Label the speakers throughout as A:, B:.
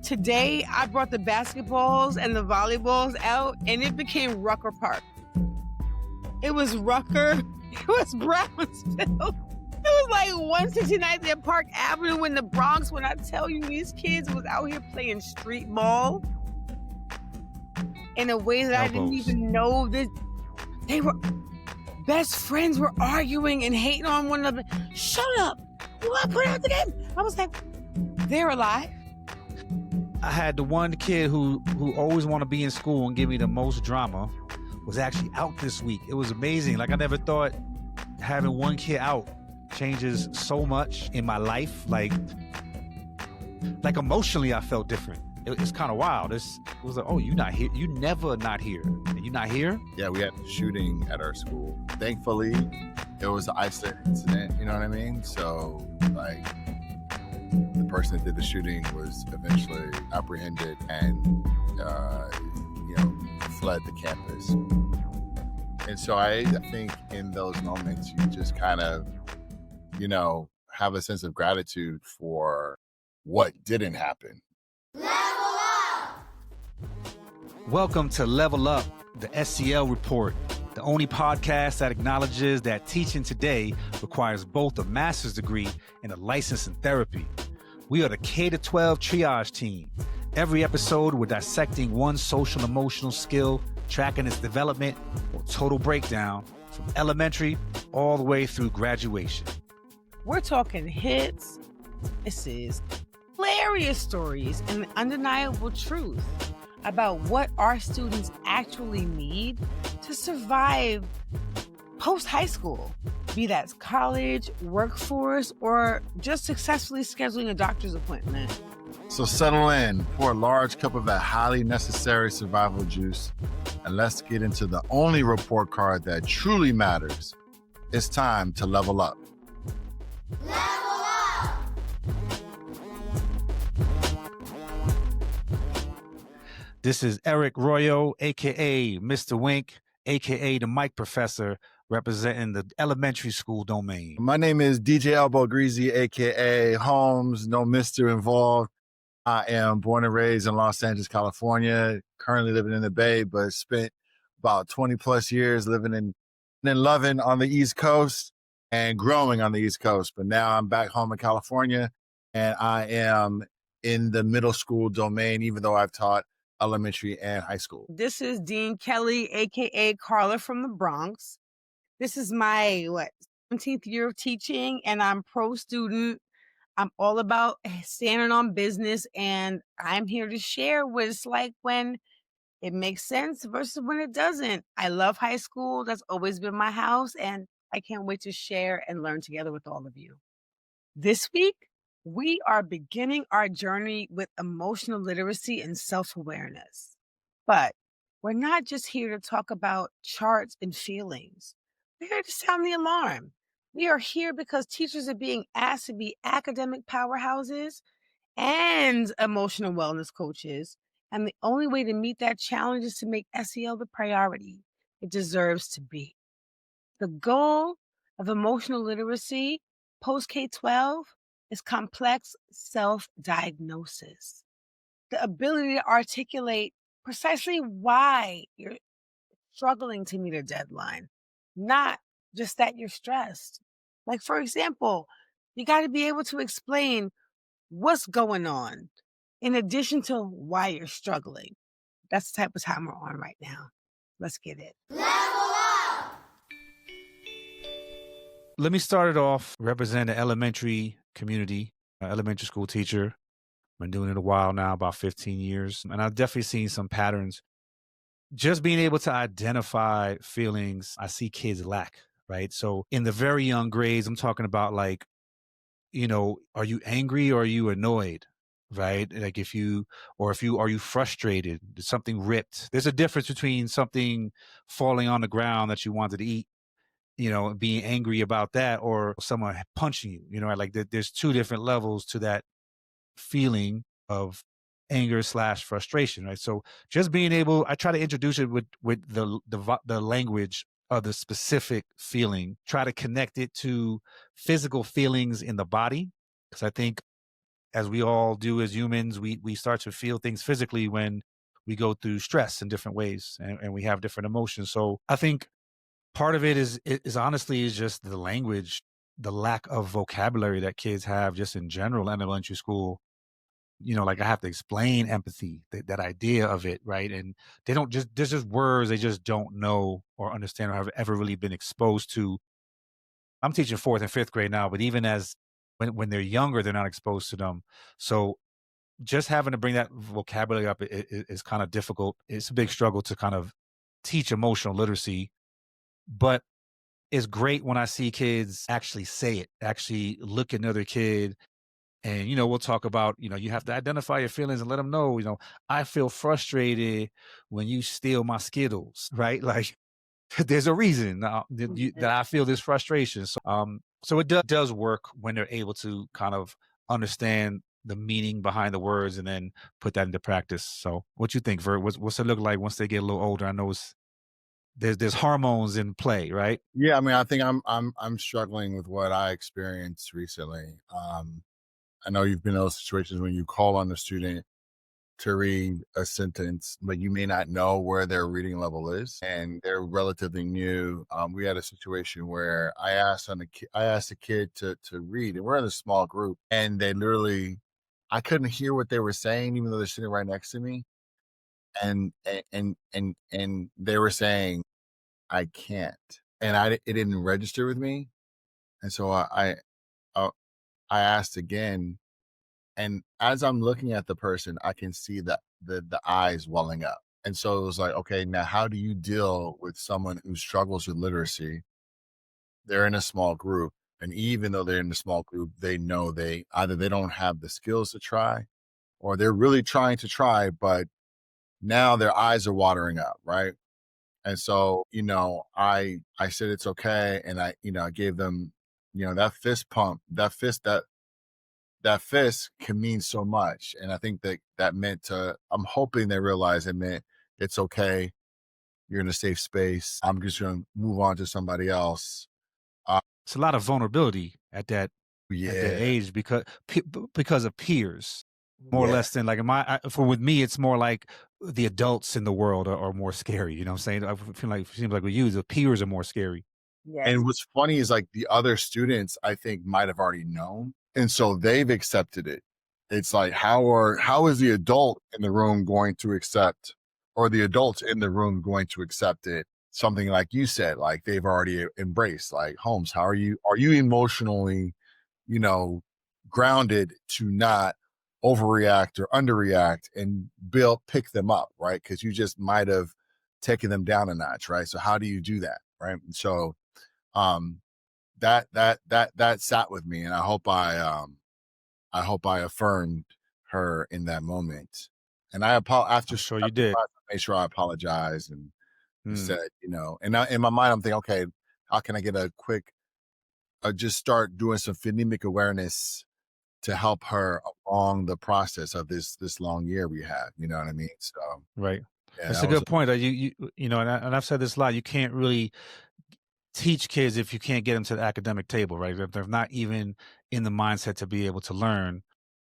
A: Today, I brought the basketballs and the volleyballs out, and it became Rucker Park. It was Rucker. It was Brownsville. It was like 169th and Park Avenue in the Bronx. When I tell you these kids was out here playing street ball in a way that I didn't even know that they were best friends were arguing and hating on one another. Shut up. You want to put out the game? I was like, they're alive.
B: I had the one kid who always wanted to be in school and give me the most drama was actually out this week. It was amazing. Like, I never thought having one kid out changes so much in my life. Like emotionally, I felt different. It's kind of wild. It was like, oh, you not here. You never not here. And you not here?
C: Yeah, we had a shooting at our school. Thankfully, it was an isolated incident. You know what I mean? So, like, the person that did the shooting was eventually apprehended and, fled the campus. And so I think in those moments, you just kind of, have a sense of gratitude for what didn't happen.
D: Level up!
B: Welcome to Level Up, the SEL Report, the only podcast that acknowledges that teaching today requires both a master's degree and a license in therapy. We are the K-12 triage team. Every episode, we're dissecting one social emotional skill, tracking its development or total breakdown from elementary all the way through graduation.
A: We're talking hits, misses, hilarious stories, and the undeniable truth about what our students actually need to survive post-high school, be that college, workforce, or just successfully scheduling a doctor's appointment.
C: So settle in, pour a large cup of that highly necessary survival juice, and let's get into the only report card that truly matters. It's time to level up.
D: Level up!
B: This is Eric Royo, a.k.a. Mr. Wink, a.k.a. the Mike Professor, representing the elementary school domain.
C: My name is DJ Elbow Greasy, a.k.a. Holmes, no Mister involved. I am born and raised in Los Angeles, California, currently living in the Bay, but spent about 20 plus years living and loving on the East Coast and growing on the East Coast. But now I'm back home in California and I am in the middle school domain, even though I've taught elementary and high school.
A: This is Dean Kelly, a.k.a. Carla from the Bronx. This is my, 17th year of teaching, and I'm pro-student. I'm all about standing on business, and I'm here to share what it's like when it makes sense versus when it doesn't. I love high school. That's always been my house, and I can't wait to share and learn together with all of you. This week, we are beginning our journey with emotional literacy and self-awareness. But we're not just here to talk about charts and feelings. We're here to sound the alarm. We are here because teachers are being asked to be academic powerhouses and emotional wellness coaches. And the only way to meet that challenge is to make SEL the priority it deserves to be. The goal of emotional literacy post K-12 is complex self-diagnosis. The ability to articulate precisely why you're struggling to meet a deadline, not just that you're stressed. Like, for example, you got to be able to explain what's going on in addition to why you're struggling. That's the type of time we're on right now. Let's get it.
D: Level up!
B: Let me start it off representing the elementary community, elementary school teacher. Been doing it a while now, about 15 years. And I've definitely seen some patterns. Just being able to identify feelings I see kids lack, right? So in the very young grades, I'm talking about are you angry or are you annoyed, right? Like are you frustrated? Did something ripped? There's a difference between something falling on the ground that you wanted to eat, being angry about that, or someone punching you, like there's two different levels to that feeling of anger / frustration, right? So just being able, I try to introduce it with the language of the specific feeling, try to connect it to physical feelings in the body. Because I think as we all do as humans, we start to feel things physically when we go through stress in different ways, and we have different emotions. So I think part of it is honestly is just the language, the lack of vocabulary that kids have just in general in elementary school. Like I have to explain empathy, that idea of it, right? And they don't just there's just words they just don't know or understand or have ever really been exposed to. I'm teaching fourth and fifth grade now, but even as when they're younger, they're not exposed to them. So just having to bring that vocabulary up is kind of difficult. It's a big struggle to kind of teach emotional literacy, but it's great when I see kids actually say it, actually look at another kid. And, we'll talk about, you have to identify your feelings and let them know, I feel frustrated when you steal my Skittles, right? Like, there's a reason that I feel this frustration. So it does work when they're able to kind of understand the meaning behind the words and then put that into practice. So what you think, Vert? What's it look like once they get a little older? I know there's hormones in play, right?
C: Yeah, I mean, I think I'm struggling with what I experienced recently. I know you've been in those situations when you call on the student to read a sentence, but you may not know where their reading level is, and they're relatively new. We had a situation where I asked a kid to read, and we're in a small group, and they literally, I couldn't hear what they were saying, even though they're sitting right next to me, and they were saying, "I can't," and it didn't register with me, and so uh, I asked again. And as I'm looking at the person, I can see that the eyes welling up. And so it was like, okay, now how do you deal with someone who struggles with literacy? They're in a small group. And even though they're in a small group, they know they either they don't have the skills to try or they're really trying to try, but now their eyes are watering up, right? And so, I said it's okay. And I gave them, that fist pump, that fist can mean so much. And I think that meant I'm hoping they realize it meant it's okay. You're in a safe space. I'm just going to move on to somebody else. Uh,
B: It's a lot of vulnerability at that
C: yeah.
B: age because of peers, more or
C: Yeah.
B: less than like with me, it's more like the adults in the world are more scary. You know what I'm saying? I feel like it seems like with you, the peers are more scary.
A: Yes.
C: And what's funny is like the other students, I think, might have already known. And so they've accepted it. It's like, how is the adult in the room going to accept, or the adults in the room going to accept it? Something like you said, like they've already embraced, like, Holmes, how are you emotionally, you know, grounded to not overreact or underreact and pick them up, right? Because you just might have taken them down a notch, right? So how do you do that, right? And so um that sat with me, and I hope I affirmed her in that moment. And
B: I'm
C: after
B: sure you
C: after
B: did.
C: class, I made sure I apologized and
B: Mm,
C: said, and in my mind I'm thinking, okay, how can I get a quick just start doing some phonemic awareness to help her along the process of this long year we had, you know what I mean? So
B: right.
C: yeah,
B: That's
C: that
B: a
C: was
B: good point. And I've said this a lot. You can't really teach kids if you can't get them to the academic table, right? If they're not even in the mindset to be able to learn,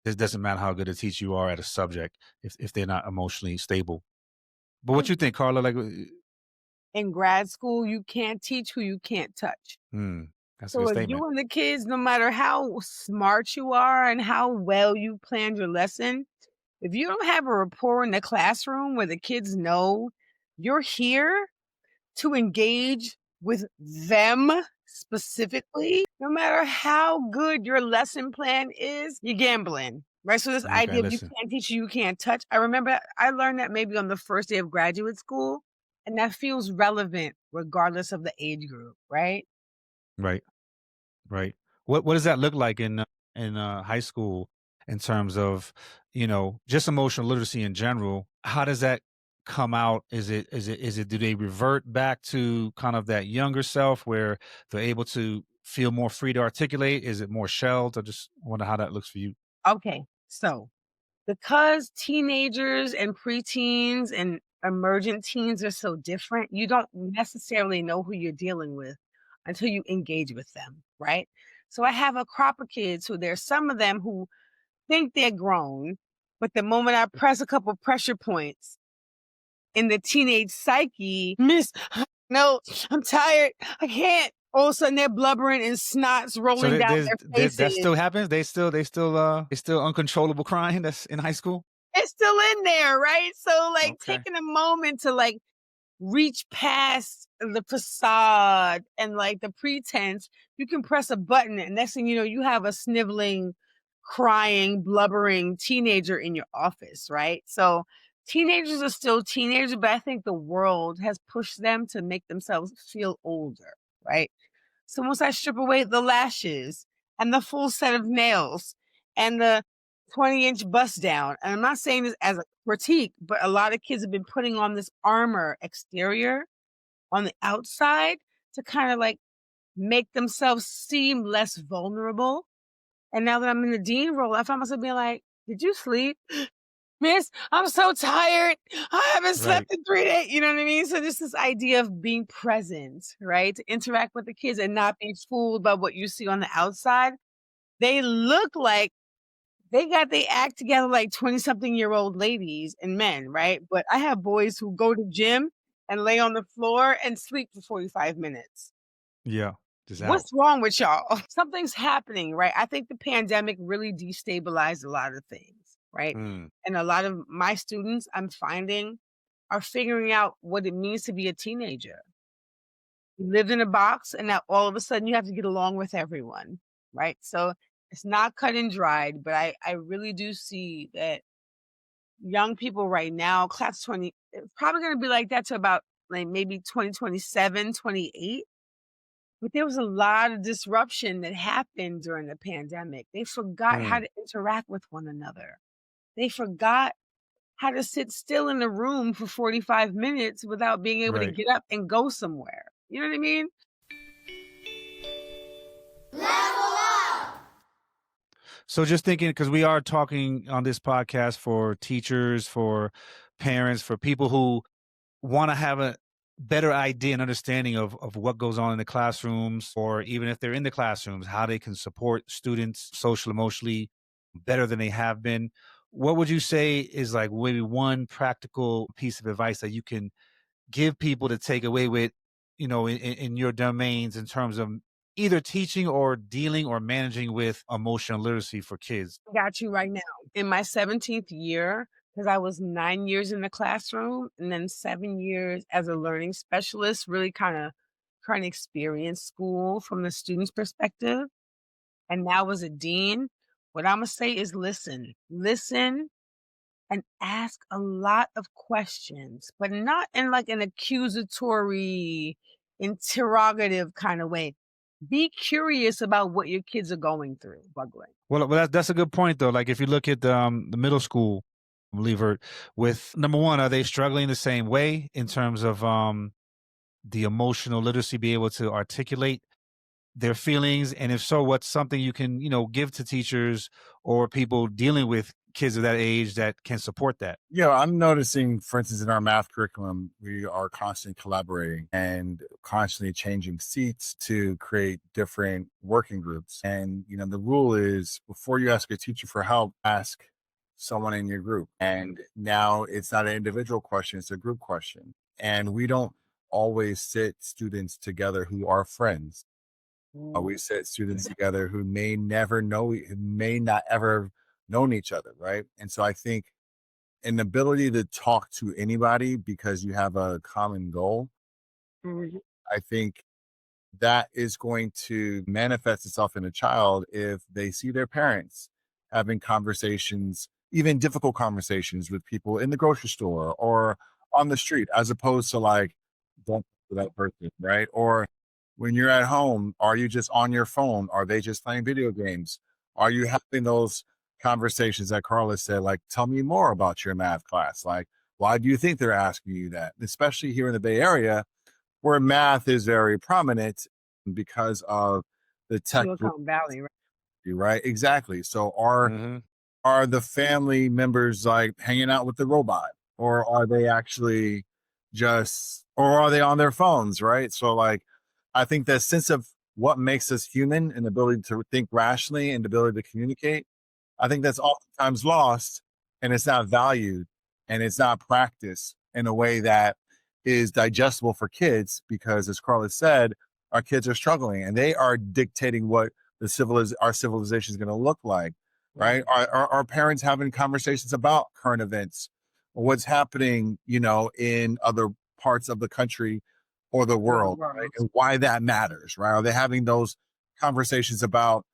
B: it doesn't matter how good a teacher you are at a subject if they're not emotionally stable. But what you think, Carla? Like,
A: In grad school, you can't teach who you can't touch.
B: that's a good
A: So if you
B: statement.
A: and the kids, no matter how smart you are and how well you planned your lesson, if you don't have a rapport in the classroom where the kids know you're here to engage with them specifically, no matter how good your lesson plan is, you're gambling. Right. So this
B: Okay,
A: idea of you
B: listen.
A: can't teach, you can't touch. I remember I learned that maybe on the first day of graduate school, and that feels relevant regardless of the age group, right?
B: Right. Right. What does that look like in high school in terms of, just emotional literacy in general? How does that come out? Is it do they revert back to kind of that younger self where they're able to feel more free to articulate? Is it more shelled? I just wonder how that looks for you.
A: Okay. So because teenagers and preteens and emergent teens are so different, you don't necessarily know who you're dealing with until you engage with them, right? So I have a crop of kids who there's some of them who think they're grown, but the moment I press a couple pressure points in the teenage psyche, Miss, no, I'm tired. I can't. All of a sudden they're blubbering and snots
B: So
A: rolling down their
B: that
A: faces.
B: still happens. They still uncontrollable crying. That's in high school.
A: It's still in there, right? So like
B: Okay.
A: taking a moment to like reach past the facade and like the pretense, you can press a button and next thing you know, you have a sniveling, crying, blubbering teenager in your office, right? So teenagers are still teenagers, but I think the world has pushed them to make themselves feel older, right? So once I strip away the lashes and the full set of nails and the 20-inch bust down, and I'm not saying this as a critique, but a lot of kids have been putting on this armor exterior on the outside to kind of like make themselves seem less vulnerable. And now that I'm in the dean role, I find myself being like, did you sleep? Miss, I'm so tired. I haven't
B: Right.
A: slept in 3 days. You know what I mean? So just this idea of being present, right? To interact with the kids and not be fooled by what you see on the outside. They look like they got their act together like 20-something-year-old ladies and men, right? But I have boys who go to gym and lay on the floor and sleep for 45 minutes.
B: Yeah. Just out.
A: What's wrong with y'all? Something's happening, right? I think the pandemic really destabilized a lot of things, right?
B: Mm,
A: And a lot of my students, I'm finding, are figuring out what it means to be a teenager. You lived in a box, and now all of a sudden you have to get along with everyone, right? So it's not cut and dried, but I really do see that young people right now, class 20, it's probably going to be like that to about like maybe 2027, 28. But there was a lot of disruption that happened during the pandemic. They forgot how
B: mm,
A: to interact with one another. They forgot how to sit still in a room for 45 minutes without being able to
B: right.
A: get up and go somewhere. You know what I mean?
D: Level up.
B: So just thinking, because we are talking on this podcast for teachers, for parents, for people who want to have a better idea and understanding of what goes on in the classrooms, or even if they're in the classrooms, how they can support students social, emotionally better than they have been. What would you say is like maybe one practical piece of advice that you can give people to take away with, in your domains in terms of either teaching or dealing or managing with emotional literacy for kids?
A: Got you right now. In my 17th year, because I was 9 years in the classroom and then 7 years as a learning specialist, really kind of trying to experience school from the student's perspective. And now as a dean, what I'm going to say is listen, listen and ask a lot of questions, but not in like an accusatory, interrogative kind of way. Be curious about what your kids are going through, Bugling.
B: Well, that's a good point though. Like if you look at the middle school, believer, with number one, are they struggling the same way in terms of the emotional literacy, be able to articulate their feelings? And if so, what's something you can, give to teachers or people dealing with kids of that age that can support that?
C: Yeah, I'm noticing, for instance, in our math curriculum, we are constantly collaborating and constantly changing seats to create different working groups. And, the rule is before you ask a teacher for help, ask someone in your group. And now it's not an individual question, it's a group question. And we don't always sit students together who are friends.
A: Mm.
C: We sit students together who who may not ever known each other, right? And so I think an ability to talk to anybody because you have a common goal,
A: Mhm.
C: I think that is going to manifest itself in a child if they see their parents having conversations, even difficult conversations with people in the grocery store or on the street, as opposed to like, don't talk to that person, right? Or when you're at home, are you just on your phone? Are they just playing video games? Are you having those conversations that Carla said, like, tell me more about your math class? Like, why do you think they're asking you that? Especially here in the Bay Area, where math is very prominent because of the tech,
A: Silicon Valley, right?
C: right? Exactly. So are the family members like hanging out with the robot, or are they actually or are they on their phones, right? So like, I think that sense of what makes us human and the ability to think rationally and the ability to communicate I think that's oftentimes lost, and it's not valued, and it's not practiced in a way that is digestible for kids, because as Carla said, our kids are struggling and they are dictating what our civilization is going to look like, right? Our parents having conversations about current events, or what's happening, in other parts of the country or the world, right? And why that matters, right? Are they having those conversations about,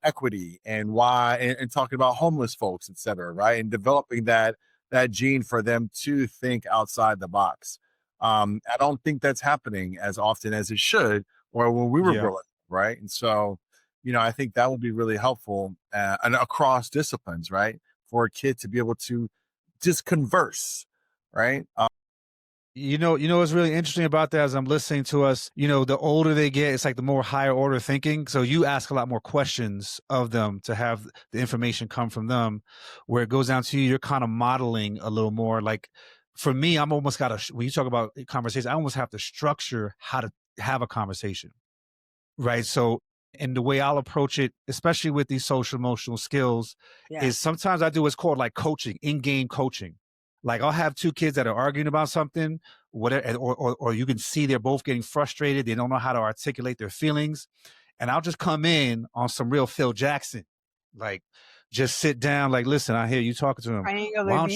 C: equity and why, and talking about homeless folks, et cetera, right? And developing that gene for them to think outside the box. I don't think that's happening as often as it should, or when we were
B: Yeah.
C: growing up, right? And so, I think that would be really helpful, and across disciplines, right? For a kid to be able to just converse, right?
B: What's really interesting about that as I'm listening to us, the older they get, it's like the more higher order thinking. So you ask a lot more questions of them to have the information come from them, where it goes down to you, you're kind of modeling a little more. Like for me, I'm almost when you talk about conversation, I almost have to structure how to have a conversation. Right. So, and the way I'll approach it, especially with these social emotional skills, is sometimes I do what's called like coaching, in-game coaching. Like I'll have two kids that are arguing about something, whatever, or you can see they're both getting frustrated. They don't know how to articulate their feelings. And I'll just come in on some real Phil Jackson, like just sit down, like, listen, I hear you talking to him. Why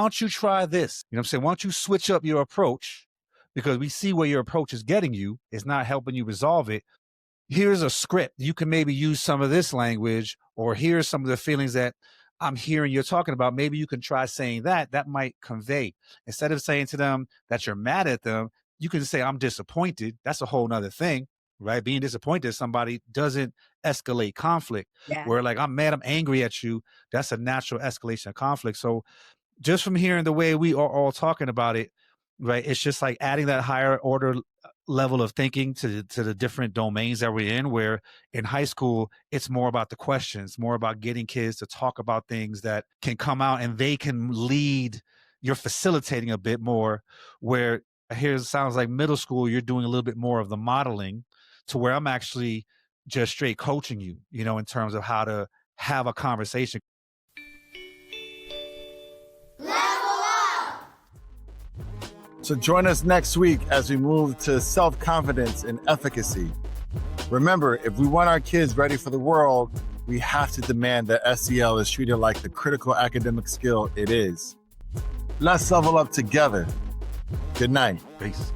B: don't you try this? You know what I'm saying? Why don't you switch up your approach? Because we see where your approach is getting you. It's not helping you resolve it. Here's a script. You can maybe use some of this language, or here's some of the feelings that I'm hearing you're talking about. Maybe you can try saying that. That might convey. Instead of saying to them that you're mad at them, you can say, I'm disappointed. That's a whole nother thing, right? Being disappointed at somebody doesn't escalate conflict. Where like, I'm mad, I'm angry at you. That's a natural escalation of conflict. So just from hearing the way we are all talking about it, right, it's just like adding that higher order level of thinking to the different domains that we're in, where in high school it's more about the questions, more about getting kids to talk about things that can come out and they can lead. You're facilitating a bit more, where here it sounds like middle school you're doing a little bit more of the modeling, to where I'm actually just straight coaching you, in terms of how to have a conversation.
C: So join us next week as we move to self-confidence and efficacy. Remember, if we want our kids ready for the world, we have to demand that SEL is treated like the critical academic skill it is. Let's level up together. Good night.
B: Peace.